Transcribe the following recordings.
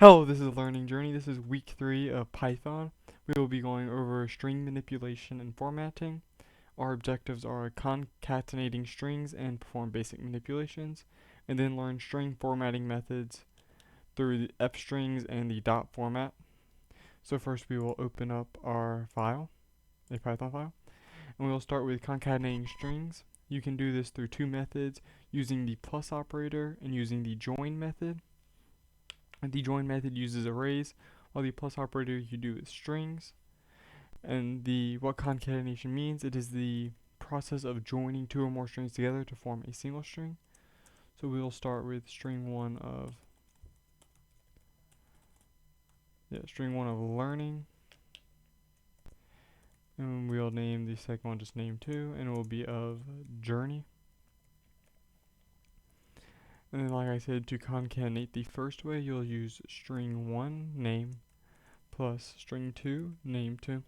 Hello, this is Learning Journey. This is week 3 of Python. We will be going over string manipulation and formatting. Our objectives are concatenating strings and perform basic manipulations, and then learn string formatting methods through the f strings and the dot format. So first we will open up our file, a Python file, and we will start with concatenating strings. You can do this through two methods, using the plus operator and using the join method. The join method uses arrays, while the plus operator you do with strings. And what concatenation means, it is the process of joining two or more strings together to form a single string. So we will start with string one of learning, and we'll name the second one just name2, and it will be of journey. And then, like I said, to concatenate the first way, you'll use string 1 name plus string 2 name2.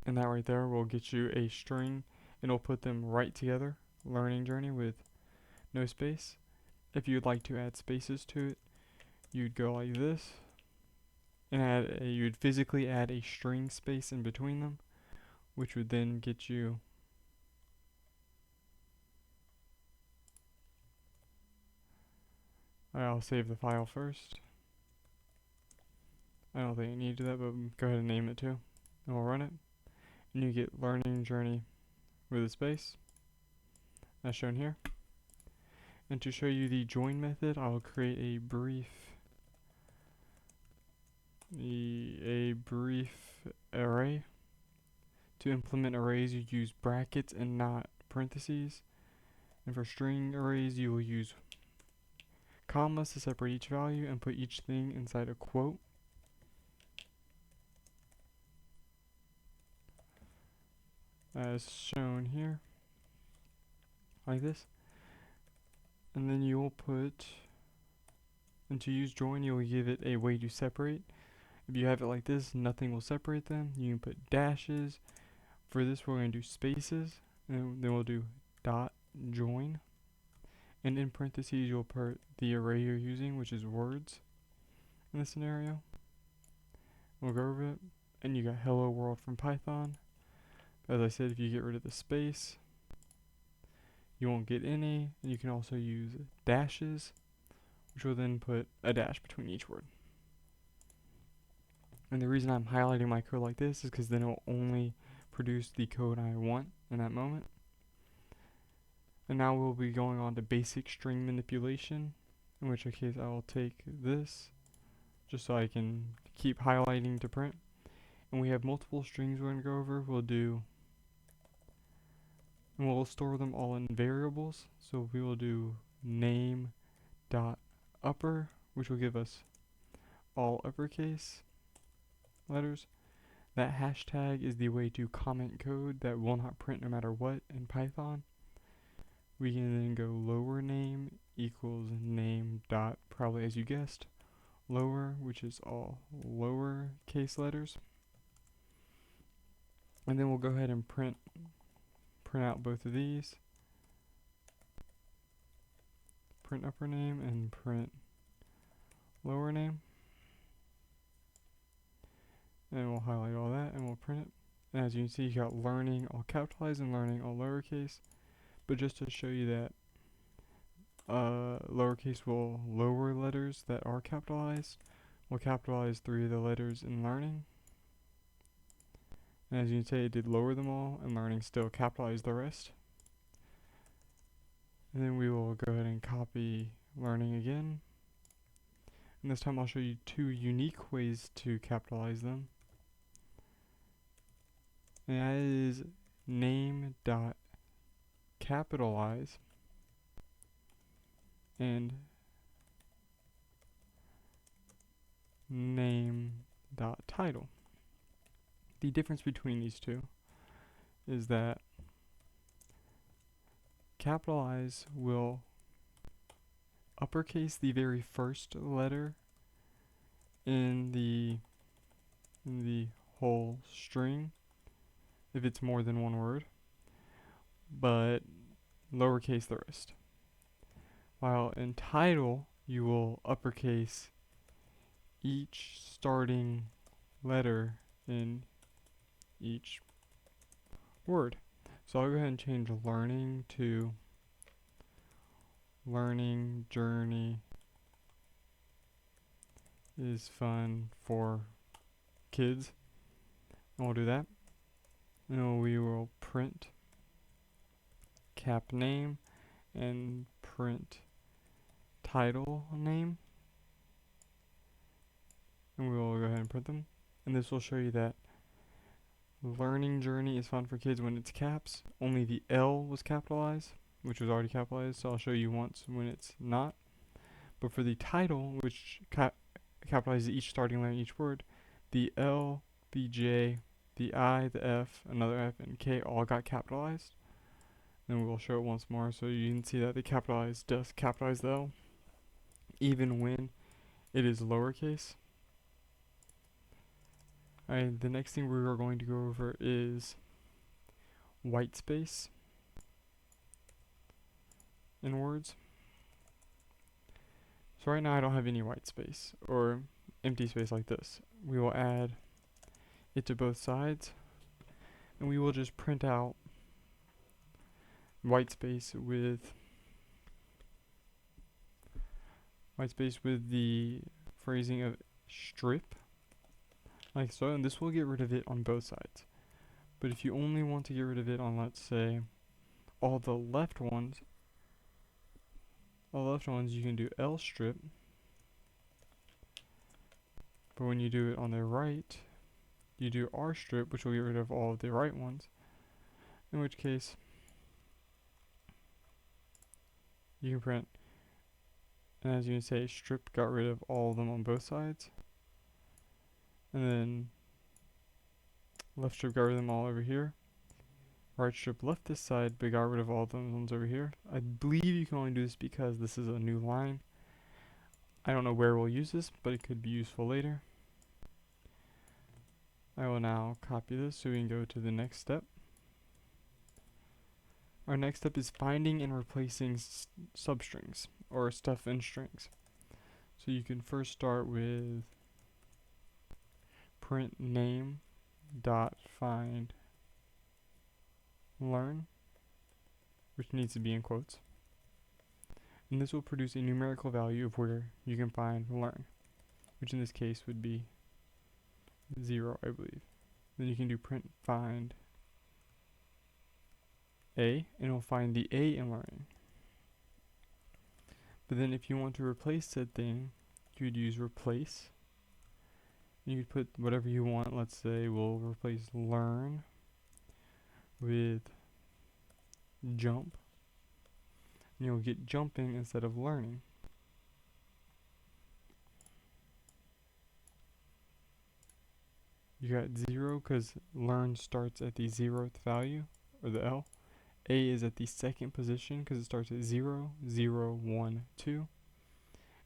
And that right there will get you a string, and it'll put them right together, learning journey, with no space. If you'd like to add spaces to it, you'd go like this, and you'd physically add a string space in between them, which would then get you I'll save the file first. I don't think I need to do that, but go ahead and name it too, and we'll run it. And you get learning journey with a space, as shown here. And to show you the join method, I'll create a brief array. To implement arrays, you use brackets and not parentheses. And for string arrays, you will use commas to separate each value and put each thing inside a quote. As shown here, like this. And then you will and to use join, you will give it a way to separate. If you have it like this, nothing will separate them. You can put dashes. For this, we're going to do spaces, and then we'll do dot join. And in parentheses, you'll put the array you're using, which is words in this scenario. We'll go over it, and you got hello world from Python. As I said, if you get rid of the space, you won't get any. And you can also use dashes, which will then put a dash between each word. And the reason I'm highlighting my code like this is because then it will only produce the code I want in that moment. And now we'll be going on to basic string manipulation, in which case I will take this, just so I can keep highlighting to print. And we have multiple strings we're going to go over. And we'll store them all in variables. So we will do name dot upper, which will give us all uppercase letters. That hashtag is the way to comment code that will not print no matter what in Python. We can then go lower name equals name dot, probably as you guessed, lower, which is all lower case letters. And then we'll go ahead and print out both of these. Print upper name and print lower name. And we'll highlight all that and we'll print it. And as you can see, you got learning all capitalized and learning all lowercase. But just to show you that lowercase will lower letters that are capitalized. We'll capitalize 3 of the letters in learning. And as you can see, it did lower them all, and learning still capitalized the rest. And then we will go ahead and copy learning again. And this time I'll show you 2 unique ways to capitalize them. And that is name dot capitalize and name dot title. The difference between these two is that capitalize will uppercase the very first letter in the whole string if it's more than one word, but lowercase the rest. While in title, you will uppercase each starting letter in each word. So I'll go ahead and change learning to learning journey is fun for kids. And we'll do that. And we will print cap name and print title name. And we will go ahead and print them. And this will show you that learning journey is fun for kids when it's caps. Only the L was capitalized, which was already capitalized, so I'll show you once when it's not. But for the title, which capitalizes each starting letter in each word, the L, the J, the I, the F, another F, and K all got capitalized. Then we'll show it once more so you can see that the capitalized does capitalize the L, even when it is lowercase. Alright, the next thing we are going to go over is white space in words. So right now I don't have any white space or empty space like this. We will add it to both sides, and we will just print out white space with the phrasing of strip, like so, and this will get rid of it on both sides. But if you only want to get rid of it on, let's say, all the left ones, you can do L strip. But when you do it on the right, you do R strip, which will get rid of all of the right ones. In which case, you can print, and as you can say, strip got rid of all of them on both sides. And then left strip got rid of them all over here. Right strip left this side, but got rid of all of those ones over here. I believe you can only do this because this is a new line. I don't know where we'll use this, but it could be useful later. I will now copy this so we can go to the next step. Our next step is finding and replacing substrings, or stuff in strings. So you can first start with print name dot find learn, which needs to be in quotes. And this will produce a numerical value of where you can find learn, which in this case would be 0, I believe. Then you can do print find A, and it'll find the A in learning. But then if you want to replace said thing, you would use replace. You could put whatever you want. Let's say we'll replace learn with jump. And you'll get jumping instead of learning. You got 0 because learn starts at the 0th value, or the L. A is at the second position because it starts at 0, 0, 1, 2.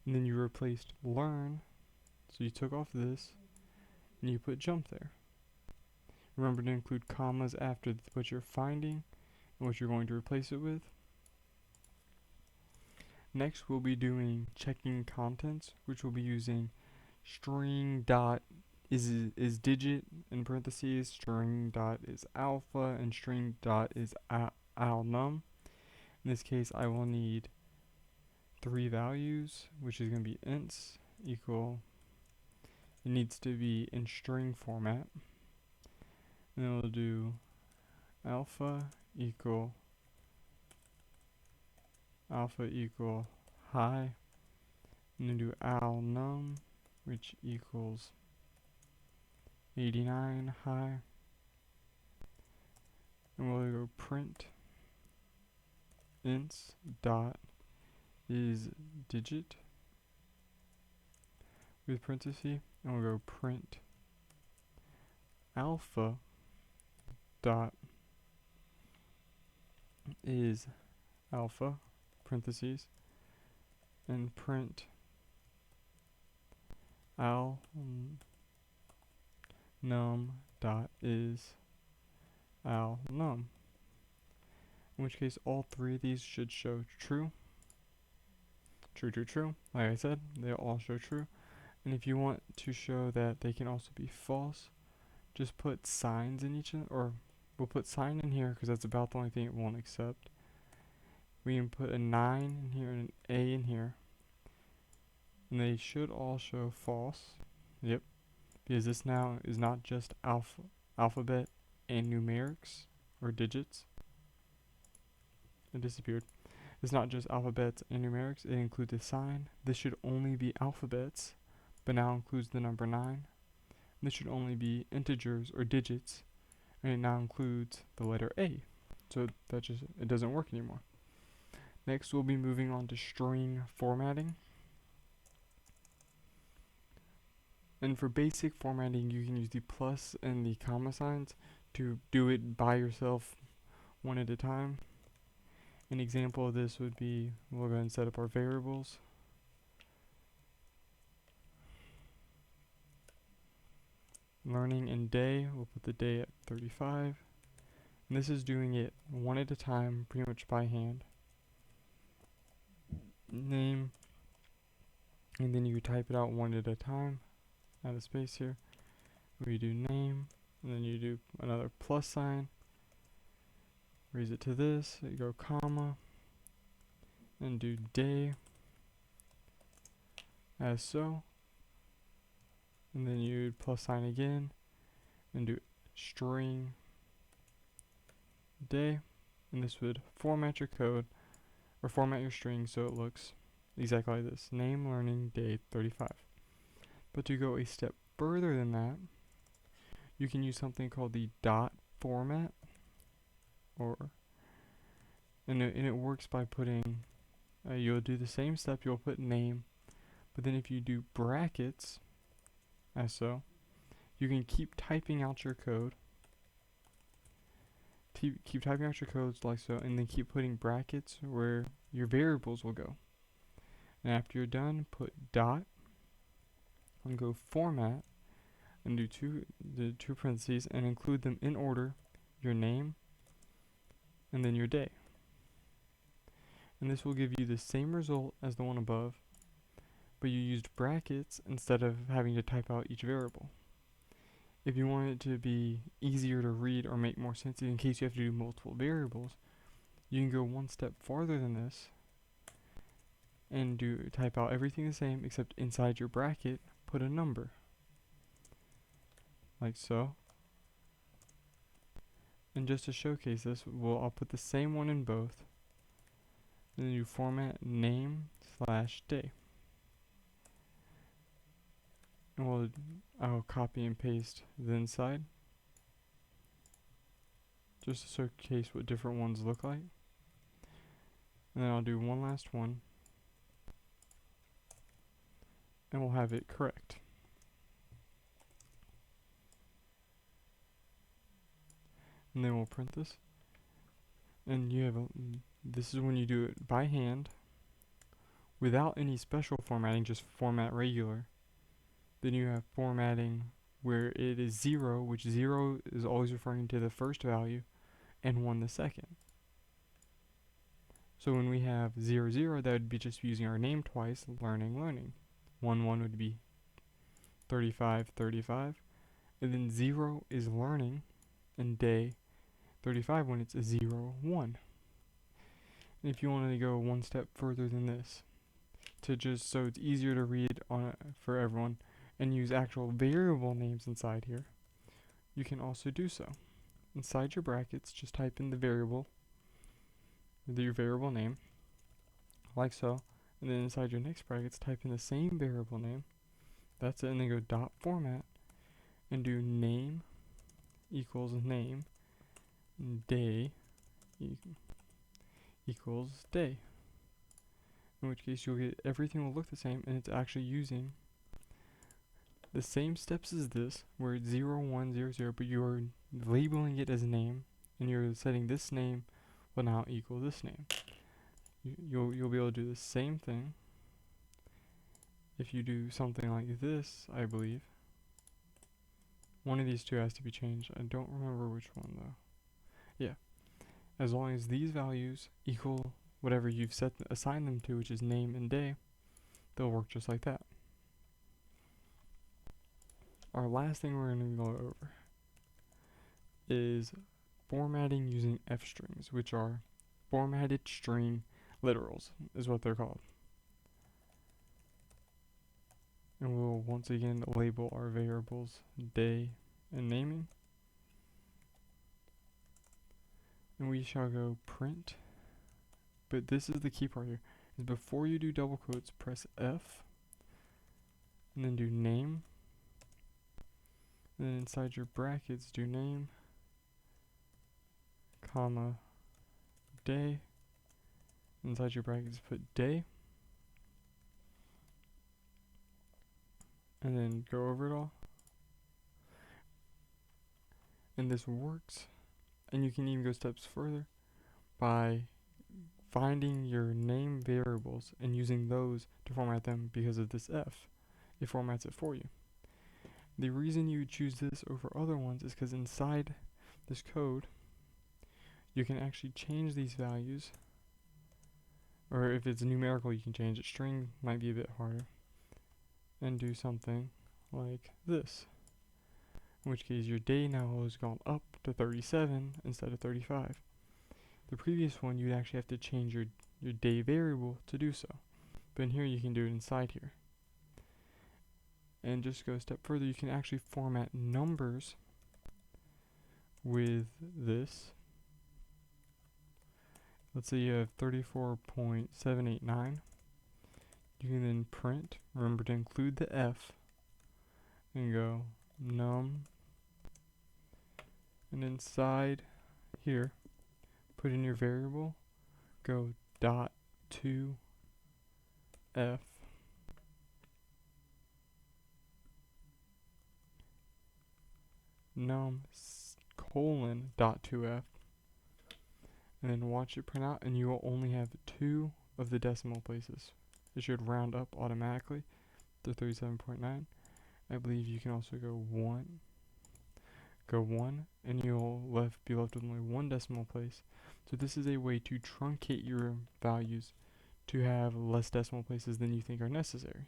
And then you replaced learn, so you took off this, and you put jump there. Remember to include commas after what you're finding and what you're going to replace it with. Next we'll be doing checking contents, which will be using string dot is digit in parentheses, string dot is alpha, and string dot is al_num. In this case I will need 3 values, which is going to be ints equal, it needs to be in string format. And then we'll do alpha equal high, and then do al_num, which equals 89 high. And we'll go print ints dot is digit with parenthesis, and we'll go print alpha dot is alpha parentheses, and print al_num dot is al_num. In which case all 3 of these should show true. True, true, true. Like I said, they all show true. And if you want to show that they can also be false, just put signs in each of them, or we'll put sign in here because that's about the only thing it won't accept. We can put a 9 in here and an A in here. And they should all show false. Yep. Because this now is not just alphabet and numerics or digits. It disappeared. It's not just alphabets and numerics, it includes a sign. This should only be alphabets, but now includes the number 9. This should only be integers or digits, and it now includes the letter A. So that just, it doesn't work anymore. Next, we'll be moving on to string formatting. And for basic formatting, you can use the plus and the comma signs to do it by yourself one at a time. An example of this would be, we'll go ahead and set up our variables. Learning and day, we'll put the day at 35. And this is doing it one at a time, pretty much by hand. Name, and then you type it out one at a time. Add a space here. We do name, and then you do another plus sign. Raise it to this, you go comma, and do day, as so. And then you plus sign again, and do string day. And this would format your code, or format your string so it looks exactly like this. Name, learning, day, 35. But to go a step further than that, you can use something called the dot format, and it works by putting, you'll do the same step, you'll put name, but then if you do brackets, as so, you can keep typing out your code, keep typing out your codes like so, and then keep putting brackets where your variables will go. And after you're done, put dot, and go format, and do the two parentheses, and include them in order, your name, and then your day. And this will give you the same result as the one above, but you used brackets instead of having to type out each variable. If you want it to be easier to read or make more sense in case you have to do multiple variables, you can go one step farther than this and type out everything the same except inside your bracket put a number. Like so. And just to showcase this, I'll put the same one in both. And then you format name/day. And I'll copy and paste the inside, just to showcase what different ones look like. And then I'll do one last one, and we'll have it correct. And then we'll print this. And you have this is when you do it by hand, without any special formatting, just format regular. Then you have formatting where it is 0, which 0 is always referring to the first value, and 1 the second. So when we have 0, 0, that would be just using our name twice, learning, learning. 1, 1 would be 35, 35. And then 0 is learning, and day, 35 when it's a 0, 1. And if you wanted to go one step further than this, to just so it's easier to read for everyone, and use actual variable names inside here, you can also do so. Inside your brackets, just type in the variable, your variable name, like so, and then inside your next brackets, type in the same variable name. That's it, and then go dot format, and do name equals name, day equals day. In which case you'll get everything will look the same, and it's actually using the same steps as this, where it's 0, 1, 0, 0, but you are labeling it as a name, and you're setting this name will now equal this name. You'll be able to do the same thing if you do something like this, I believe. One of these two has to be changed. I don't remember which one though. Yeah. As long as these values equal whatever you've assigned them to, which is name and day, they'll work just like that. our last thing we're going to go over is formatting using F strings, which are formatted string literals, is what they're called. And we'll once again label our variables day and naming. And we shall go print. But this is the key part here. Is before you do double quotes, press F. And then do name. And then inside your brackets, do name, comma, day. Inside your brackets, put day. And then go over it all. And this works. And you can even go steps further by finding your name variables and using those to format them because of this F. It formats it for you. The reason you choose this over other ones is because inside this code, you can actually change these values. Or if it's numerical, you can change it. String might be a bit harder. And do something like this. In which case your day now has gone up to 37 instead of 35. The previous one, you'd actually have to change your day variable to do so. But in here, you can do it inside here. And just go a step further, you can actually format numbers with this. Let's say you have 34.789. You can then print, remember to include the F, and go num. And inside here, put in your variable, go dot to F. Num colon dot to F. And then watch it print out, and you will only have 2 of the decimal places. It should round up automatically to 37.9. I believe you can also go 1, and you'll be left with only 1 decimal place. So this is a way to truncate your values to have less decimal places than you think are necessary.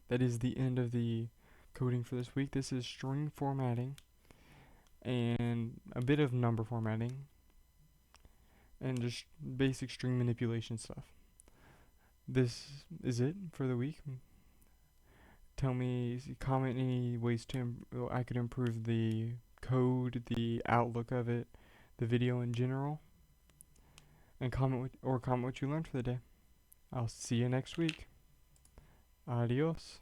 That is the end of the coding for this week. This is string formatting and a bit of number formatting and just basic string manipulation stuff. This is it for the week. Tell me, comment any ways I could improve the code, the outlook of it, the video in general, and comment what you learned for the day. I'll see you next week. Adios.